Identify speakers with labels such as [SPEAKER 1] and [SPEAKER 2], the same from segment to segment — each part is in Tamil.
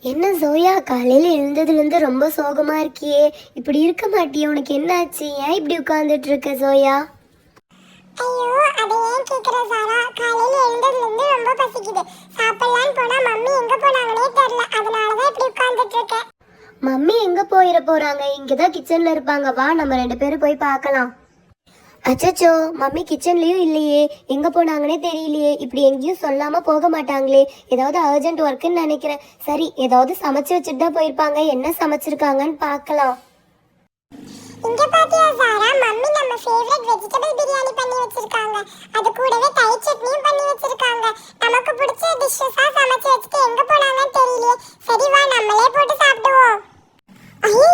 [SPEAKER 1] என்ன ஜோயா, காலையில் எழுந்ததுலேருந்து ரொம்ப சோகமாக இருக்கியே? இப்படி இருக்க மாட்டியே, உனக்கு என்ன ஆச்சு? ஏன் இப்படி உட்காந்துட்டு இருக்க ஜோயா?
[SPEAKER 2] ஐயோ, அதை ஏன் கேக்குற சாரா? காலையில எழுந்ததுலேருந்து ரொம்ப பசிக்குது. சாப்பிடலான்னு போனா மம்மி எங்க போனாங்கன்னே தெரியல. அதனாலதான் இப்படி உட்கார்ந்துட்டு இருக்கேன்.
[SPEAKER 1] மம்மி எங்கே போயிட போகிறாங்க? இங்கே தான் கிச்சனில் இருப்பாங்க. வா, நம்ம 2 பேரும் போய் பார்க்கலாம். அச்சச்சோ, மம்மி கிச்சன்லேயும் இல்லையே, எங்கே போனாங்கன்னே தெரியலையே. இப்படி எங்கேயும் சொல்லாமல் போக மாட்டாங்களே. ஏதாவது அர்ஜென்ட் ஒர்க்குன்னு நினைக்கிறேன். சரி, ஏதாவது சமைச்சு வச்சுட்டு தான் போயிருப்பாங்க. என்ன சமைச்சிருக்காங்கன்னு பார்க்கலாம்.
[SPEAKER 2] இங்க பாத்தியா சாரா, மம்மி நம்ம ஃபேவரட் வெஜிடபிள் பிரியாணி பண்ணி வச்சிருக்காங்க. அது கூடவே தயிர் சட்னியும் பண்ணி வச்சிருக்காங்க. நமக்கு பிடிச்ச டிஷ்ஷஸா சமைச்சு வச்சுட்டு எங்க போனாங்கன்னு தெரியலையே. சரி வா, நம்மளே போட்டு சாப்பிடுவோம். ஐயோ,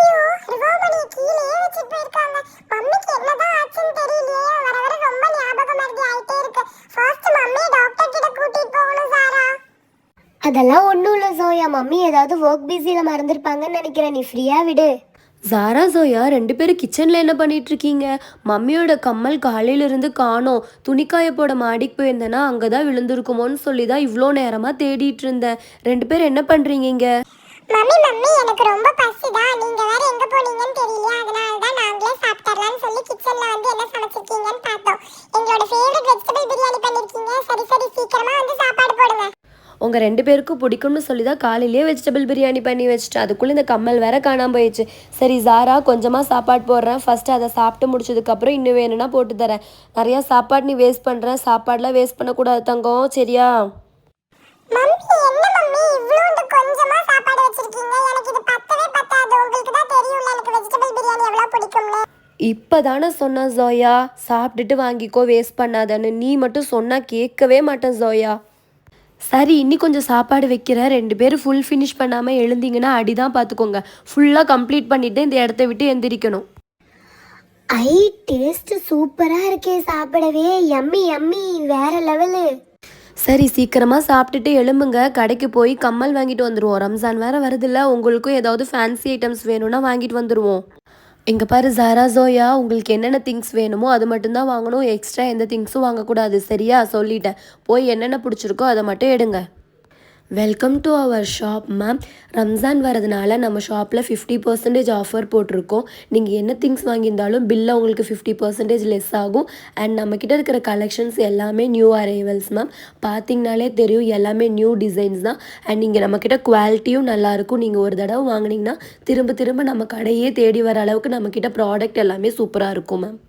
[SPEAKER 2] ரிவோமணி கீழே வச்சிட்டு போயிருக்காங்க. மம்மிக்கு என்னதான் ஆச்சுன்னு தெரியலையே. வர வர ரொம்ப ஞாபகம் மறதி ஆயிட்டே இருக்கு. ஃபர்ஸ்ட் மம்மியை டாக்டர் கிட்ட கூட்டிட்டு போகணும் சாரா.
[SPEAKER 1] அதெல்லாம் ஒன்றும் இல்லை ஜோயா, மம்மி ஏதாவது ஒர்க் பிஸியில் மறந்துருப்பாங்கன்னு நினைக்கிறேன். நீ ஃப்ரீயாக விடு.
[SPEAKER 3] ஜாரா ஜோயா 2 பேரும் கிச்சனில் என்ன பண்ணிட்டு இருக்கீங்க? மம்மியோட கம்மல் காலையிலிருந்து காணோம். துணிக்காய போட மாடிக்கு போயிருந்தேன்னா அங்கே தான் விழுந்திருக்குமோன்னு சொல்லி தான் இவ்வளோ நேரமாக தேடிட்டு இருந்தேன். 2 பேரும் என்ன பண்ணுறீங்க இங்கே?
[SPEAKER 2] மம்மி எனக்கு ரொம்ப பசிதான். நீங்க வேற எங்க போனீங்கன்னு தெரியலையா. அதனால தான் நாங்களே சாப்பிடலாம்னு சொல்லி கிச்சன்ல வந்து என்ன சமைச்சிருக்கீங்கன்னு பார்த்தோம். எங்களோட ஃபேவரட் வெஜிடபிள் பிரியாணி பண்ணிருக்கீங்க. சரி சீக்கிரமா வந்து சாப்பாடு போடுங்க.
[SPEAKER 3] உங்கள் 2 பேருக்கும் பிடிக்கும்னு சொல்லி தான் காலையிலேயே வெஜிடபிள் பிரியாணி பண்ணி வச்சுட்டு அதுக்குள்ளே இந்த கம்மல் வேற காணாமல் போயிடுச்சு. சரி ஜாரா, கொஞ்சமாக சாப்பாடு போடுறேன். ஃபஸ்ட்டு அதை சாப்பிட்டு முடிச்சதுக்கப்புறம் இன்னும் வேணும்னா போட்டு தரேன். நிறையா சாப்பாடு நீ வேஸ்ட் பண்ணுறேன். சாப்பாடெலாம் வேஸ்ட் பண்ணக்கூடாது தங்கம், சரியா?
[SPEAKER 2] மம்மி என்ன மம்மி இவ்ளோண்டு கொஞ்சமா சாப்பாடு வச்சிருக்கீங்க? எனக்கு இது பத்தவே பத்தாது. உங்களுக்கு தான் தெரியும்ல எனக்கு வெஜிடபிள் பிரியாணி எவ்வளவு பிடிக்கும்னு.
[SPEAKER 3] இப்போ தானே சொன்ன ஜோயா, சாப்பிட்டுட்டு வாங்கிக்கோ, வேஸ்ட் பண்ணாதன்னு. நீ மட்டும் சொன்னால் கேட்கவே மாட்டேன் ஜோயா. சரி, இன்னி கொஞ்சம் சாப்பாடு வைக்கிறேன். 2 பேரும் ஃபுல் ஃபினிஷ் பண்ணாமல் எழுந்தீங்கன்னா அடி தான் பார்த்துக்கோங்க. ஃபுல்லாக கம்ப்ளீட் பண்ணிவிட்டு இந்த இடத்த விட்டு எந்திரிக்கணும்.
[SPEAKER 1] ஐ, டேஸ்ட்டு சூப்பராக இருக்கே, சாப்பிடவே யம்மி யம்மி, வேற லெவலு.
[SPEAKER 3] சரி, சீக்கிரமாக சாப்பிட்டுட்டு எழும்புங்க. கடைக்கு போய் கம்மல் வாங்கிட்டு வந்துடுவோம். ரம்ஜான் வேறு வருதில்ல, உங்களுக்கும் ஏதாவது ஃபேன்சி ஐட்டம்ஸ் வேணும்னா வாங்கிட்டு வந்துடுவோம். இங்கே பாரு ஜாரா ஜோயா, உங்களுக்கு என்னென்ன திங்ஸ் வேணுமோ அது மட்டும்தான் வாங்கணும். எக்ஸ்ட்ரா எந்த திங்ஸும் வாங்கக்கூடாது, சரியா? சொல்லிட்டேன். போய் என்னென்ன பிடிச்சிருக்கோ அதை மட்டும் எடுங்க. Welcome to our shop ma'am. Ramzan வரதுனால நம்ம ஷாப்பில் 50% ஆஃபர் போட்டிருக்கோம். நீங்கள் என்ன திங்ஸ் வாங்கியிருந்தாலும் பில்லில் உங்களுக்கு 50% லெஸ் ஆகும். அண்ட் நம்மக்கிட்ட இருக்கிற கலெக்ஷன்ஸ் எல்லாமே நியூ அரைவல்ஸ் மேம். பார்த்தீங்கனாலே தெரியும், எல்லாமே நியூ டிசைன்ஸ் தான். அண்ட் நீங்கள் நம்மக்கிட்ட குவாலிட்டியும் நல்லாயிருக்கும். நீங்கள் ஒரு தடவை வாங்கினீங்கன்னா திரும்ப திரும்ப நம்ம கடையே தேடி வர அளவுக்கு நம்மக்கிட்ட ப்ராடக்ட் எல்லாமே சூப்பராக இருக்கும் மேம்.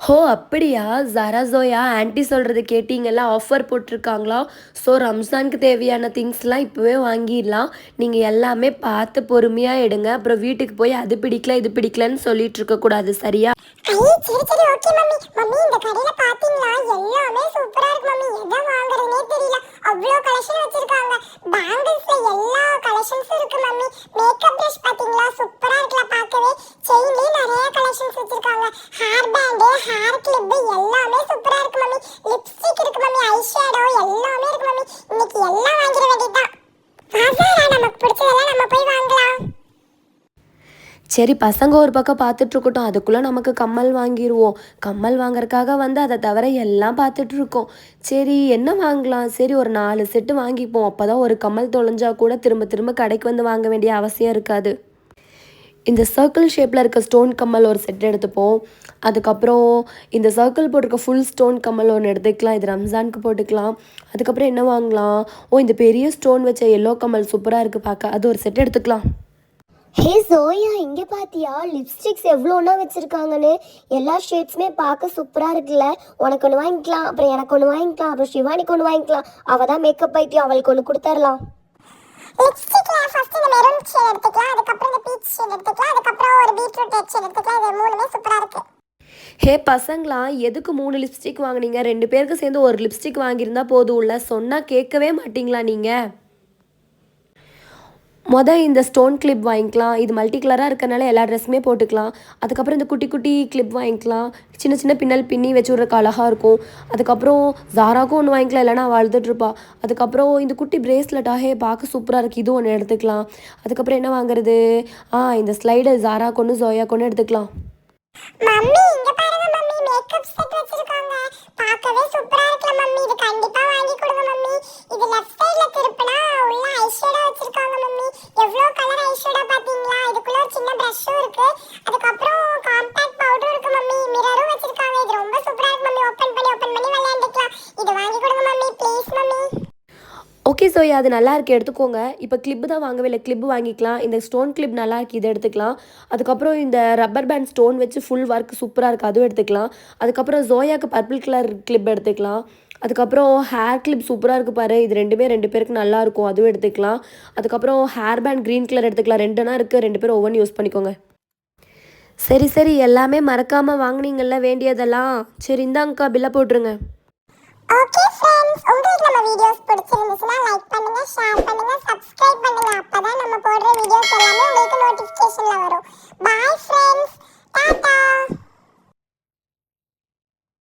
[SPEAKER 3] ஹோ, அப்படியா ஜாரா ஜோயா, ஆன்ட்டி சொல்கிறது கேட்டிங்களா? ஆஃபர் போட்டிருக்காங்களா? ஸோ ரம்ஜானுக்கு தேவையான திங்ஸ்லாம் இப்போவே வாங்கிடலாம். நீங்கள் எல்லாமே பார்த்து பொறுமையாக எடுங்க. அப்புறம் வீட்டுக்கு போய் அது பிடிக்கல இது பிடிக்கலன்னு சொல்லிட்டு இருக்கக்கூடாது, சரியா?
[SPEAKER 2] சரி ஓகே மம்மி. மம்மி இந்த கடையில பாத்தீங்களா, எல்லாமே சூப்பரா இருக்கு மம்மி. எதை வாங்குறதுனே தெரியல. அவ்வளோ கலெக்ஷன் வச்சிருக்காங்க. பேங்கிள்ஸ்ல எல்லா கலெக்ஷன்ஸும் இருக்கு மம்மி. மேக்கப் ப்ரஷ் பாத்தீங்களா, சூப்பரா இருக்குல பார்க்கவே. செயின்லயே நிறைய கலெக்ஷன்ஸ் வச்சிருக்காங்க. ஹேர் பேண்ட், ஹேர் கிளிப் எல்லாமே சூப்பரா இருக்கு மம்மி. லிப்ஸ்டிக் இருக்கு மம்மி, ஐ ஷேடோ எல்லாமே இருக்கு மம்மி. இன்னைக்கு எல்லாம் வாங்கிட வேண்டியதுதான். நமக்கு பிடிச்சதெல்லாம் நம்ம போய் வாங்கலாம்.
[SPEAKER 3] சரி, பசங்க ஒரு பக்கம் பார்த்துட்ருக்கட்டும். அதுக்குள்ளே நமக்கு கம்மல் வாங்கிடுவோம். கம்மல் வாங்குறதுக்காக வந்து அதை தவிர எல்லாம் பார்த்துட்ருக்கோம். சரி, என்ன வாங்கலாம்? சரி, ஒரு 4 செட்டு வாங்கிப்போம். அப்போ தான் ஒரு கம்மல் தொலைஞ்சா கூட திரும்ப திரும்ப கடைக்கு வந்து வாங்க வேண்டிய அவசியம் இருக்காது. இந்த சர்க்கிள் ஷேப்பில் இருக்க ஸ்டோன் கம்மல் ஒரு செட் எடுத்துப்போம். அதுக்கப்புறம் இந்த சர்க்கிள் போட்டிருக்க ஃபுல் ஸ்டோன் கம்மல் ஒன்று எடுத்துக்கலாம். இது ரம்ஜானுக்கு போட்டுக்கலாம். அதுக்கப்புறம் என்ன வாங்கலாம்? இந்த பெரிய ஸ்டோன் வச்ச எல்லோ கம்மல் சூப்பராக இருக்குது பார்க்க, அது ஒரு செட் எடுத்துக்கலாம்.
[SPEAKER 1] ஹே ஜோயா, இங்கே பார்த்தியா லிப்ஸ்டிக்ஸ் எவ்வளோன்னா வச்சுருக்காங்கன்னு? எல்லா ஷேட்ஸுமே பார்க்க சூப்பராக இருக்குல்ல. உனக்கு ஒன்று வாங்கிக்கலாம், அப்புறம் எனக்கு ஒன்று வாங்கிக்கலாம், அப்புறம் சிவானிக்கு ஒன்று வாங்கிக்கலாம். அவள் தான் மேக்கப் பைத்தியம், அவளுக்கு ஒன்று கொடுத்துர்லாம்.
[SPEAKER 2] லிப்ஸ்டிக்ல ஃபர்ஸ்ட் இந்த மெரூன் ஷேட் எடுத்துக்கலாம். அதுக்கப்புறம் இந்த பீச் ஷேட் எடுத்துக்கலாம். அதுக்கப்புறம் ஒரு பீட்ரூட் ஷேட் எடுத்துக்கலாம். இது மூணுமே சூப்பராக இருக்கு.
[SPEAKER 3] ஹே பசங்களா, எதுக்கு 3 லிப்ஸ்டிக் வாங்கினீங்க? 2 பேருக்கு சேர்ந்து ஒரு லிப்ஸ்டிக் வாங்கியிருந்தா போதும் இல்லை? சொன்னால் கேட்கவே மாட்டிங்களா நீங்கள்? இந்த ஸ்டோன் கிளிப் வாங்கிக்கலாம். இது மல்டி கலராக இருக்கிறனால எல்லா ட்ரெஸ்ஸுமே போட்டுக்கலாம். அதுக்கப்புறம் இந்த குட்டி குட்டி கிளிப் வாங்கிக்கலாம். சின்ன சின்ன பின்னல் பின்னி வச்சு விட்றக்கு அழகாக இருக்கும். அதுக்கப்புறம் ஜாராக்கும் ஒன்று வாங்கிக்கலாம், இல்லைனா அவள் அழுதுட்ருப்பா. அதுக்கப்புறம் இந்த குட்டி பிரேஸ்லெட்டாக பார்க்க சூப்பராக இருக்குது, இது ஒன்று எடுத்துக்கலாம். அதுக்கப்புறம் என்ன வாங்குறது? இந்த ஸ்லைடு ஜாராக்கு ஒன்று ஜோயாக்கு ஒன்று எடுத்துக்கலாம்.
[SPEAKER 2] மம்மி இங்க பாருங்க மம்மி, மேக்கப் செட் வச்சிருக்காங்க. பார்க்கவே சூப்பரா இருக்குல மம்மி. இது கண்டிப்பா வாங்கி கொடுங்க மம்மி. இது லெஃப்ட் சைடுல திருப்பினா உள்ள ஐ ஷேடோ வச்சிருக்காங்க மம்மி.
[SPEAKER 3] ஓகே சோயா, அது நல்லா இருக்கு, எடுத்துக்கோங்க. இப்போ கிளிப்பு தான் வாங்கவே இல்லை, கிளிப்பு வாங்கிக்கலாம். இந்த ஸ்டோன் கிளிப் நல்லா இருக்கு, இதை எடுத்துக்கலாம். அதுக்கப்புறம் இந்த ரப்பர் பேண்ட் ஸ்டோன் வச்சு ஃபுல் ஒர்க் சூப்பராக இருக்குது, அதுவும் எடுத்துக்கலாம். அதுக்கப்புறம் ஜோயாவுக்கு பர்பிள் கலர் கிளிப் எடுத்துக்கலாம். அதுக்கப்புறம் ஹேர் கிளிப் சூப்பராக இருக்குது பாரு, இது ரெண்டுமே 2 பேருக்கு நல்லா இருக்கும், அதுவும் எடுத்துக்கலாம். அதுக்கப்புறம் ஹேர் பேண்ட் க்ரீன் கலர் எடுத்துக்கலாம். 2னா இருக்குது, 2 பேரும் ஒவ்வொன்று யூஸ் பண்ணிக்கோங்க. சரி சரி, எல்லாமே மறக்காமல் வாங்குனீங்கல்ல வேண்டியதெல்லாம். சரி இந்தாங்கக்கா, பில்லை போட்டுருங்க.
[SPEAKER 2] ஓகே ஃப்ரெண்ட்ஸ், உங்களுக்கு நம்ம வீடியோஸ் பிடிச்சிருந்துச்சுன்னா லைக் பண்ணுங்க, ஷேர் பண்ணுங்க, சப்ஸ்கிரைப் பண்ணுங்க. அப்பதான் நம்ம போடுற வீடியோஸ் எல்லாமே உங்களுக்கு நோட்டிஃபிகேஷன்ல வரும். Bye friends, Tata.